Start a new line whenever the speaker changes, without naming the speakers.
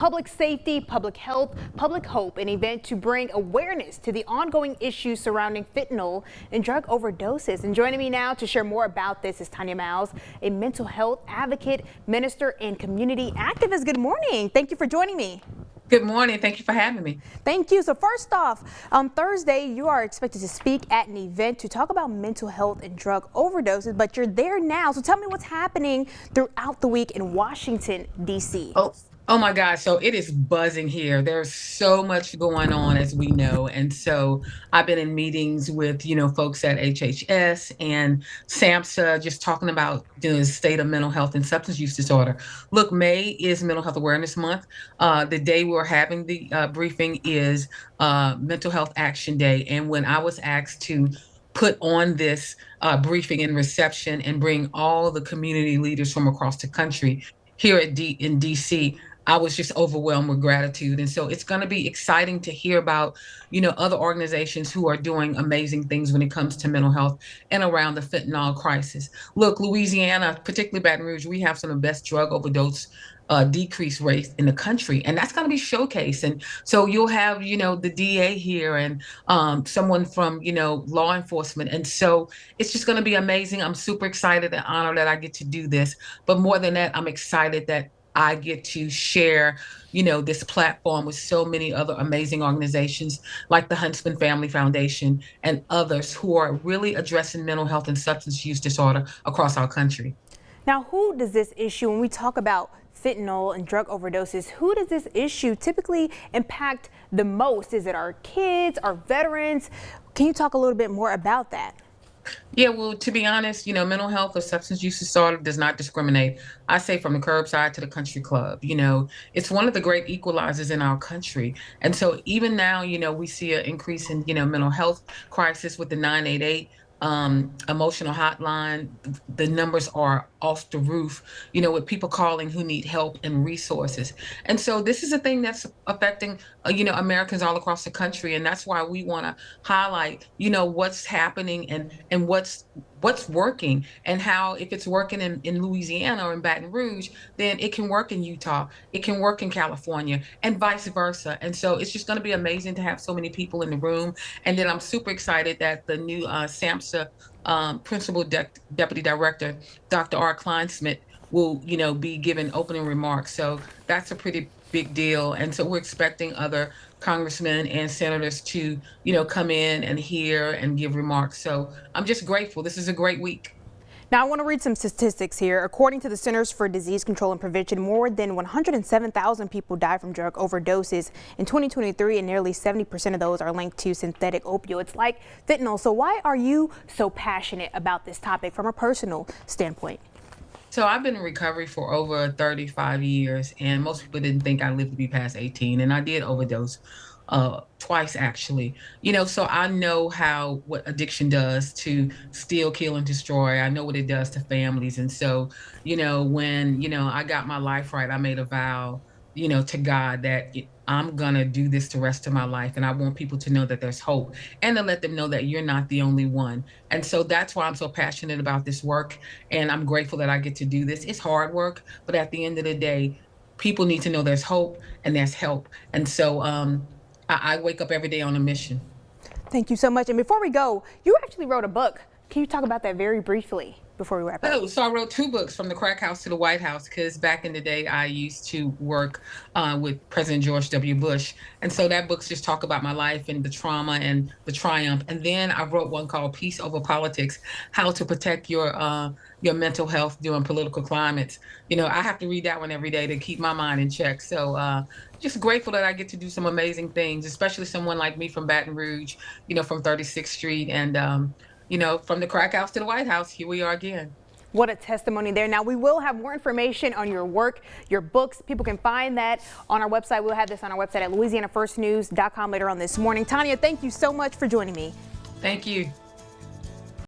Public safety, public health, public hope, an event to bring awareness to the ongoing issues surrounding fentanyl and drug overdoses. And joining me now to share more about this is Tonja Myles, a mental health advocate, minister, and community activist. Good morning. Thank you for joining me.
Good morning. Thank you for having me.
Thank you. So first off, on Thursday, you are expected to speak at an event to talk about mental health and drug overdoses, but you're there now. So tell me what's happening throughout the week in Washington, D.C.
Oh my gosh. So it is buzzing here. There's so much going on, as we know. And so I've been in meetings with, folks at HHS and SAMHSA, just talking about the state of mental health and substance use disorder. Look, May is Mental Health Awareness Month. The day we're having the briefing is Mental Health Action Day. And when I was asked to put on this briefing and reception and bring all the community leaders from across the country here in DC, I was just overwhelmed with gratitude. And so it's going to be exciting to hear about, other organizations who are doing amazing things when it comes to mental health and around the fentanyl crisis. Look, Louisiana, particularly Baton Rouge, we have some of the best drug overdose decrease rates in the country, and that's going to be showcased. And so you'll have, the DA here and someone from, law enforcement. And so it's just going to be amazing. I'm super excited and honored that I get to do this. But more than that, I'm excited that I get to share, this platform with so many other amazing organizations like the Huntsman Family Foundation and others who are really addressing mental health and substance use disorder across our country.
Now, who does this issue, when we talk about fentanyl and drug overdoses, who does this issue typically impact the most? Is it our kids, our veterans? Can you talk a little bit more about that?
Yeah, well, to be honest, mental health or substance use disorder does not discriminate. I say from the curbside to the country club. It's one of the great equalizers in our country. And so even now, we see an increase in, mental health crisis with the 988 emotional hotline. The numbers are off the roof, with people calling who need help and resources. And so this is a thing that's affecting, Americans all across the country. And that's why we want to highlight, what's happening and what's working, and how if it's working in Louisiana or in Baton Rouge, then it can work in Utah, it can work in California, and vice versa. And so it's just going to be amazing to have so many people in the room. And then I'm super excited that the new SAMHSA Principal Deputy Director, Dr. R. Kleinsmith, will, be giving opening remarks. So that's a pretty big deal. And so we're expecting other congressmen and senators to, come in and hear and give remarks. So I'm just grateful. This is a great week.
Now, I want to read some statistics here. According to the Centers for Disease Control and Prevention, more than 107,000 people died from drug overdoses in 2023, and nearly 70% of those are linked to synthetic opioids like fentanyl. So why are you so passionate about this topic from a personal standpoint?
So I've been in recovery for over 35 years, and most people didn't think I'd live to be past 18, and I did overdose twice, actually. So I know what addiction does to steal, kill, and destroy. I know what it does to families. And so, when, I got my life right, I made a vow, to God that I'm going to do this the rest of my life. And I want people to know that there's hope, and to let them know that you're not the only one. And so that's why I'm so passionate about this work. And I'm grateful that I get to do this. It's hard work, but at the end of the day, people need to know there's hope and there's help. And so I wake up every day on a mission.
Thank you so much. And before we go, you actually wrote a book. Can you talk about that very briefly before we wrap up?
So I wrote 2 books, From the Crack House to the White House, because back in the day, I used to work with President George W. Bush. And so that book's just talk about my life and the trauma and the triumph. And then I wrote one called Peace Over Politics, How to Protect Your mental health during political climates. I have to read that one every day to keep my mind in check. So just grateful that I get to do some amazing things, especially someone like me from Baton Rouge, from 36th Street, and from the crack house to the White House, here we are again.
What a testimony there. Now, we will have more information on your work, your books. People can find that on our website. We'll have this on our website at LouisianaFirstNews.com later on this morning. Tonja, thank you so much for joining me.
Thank you.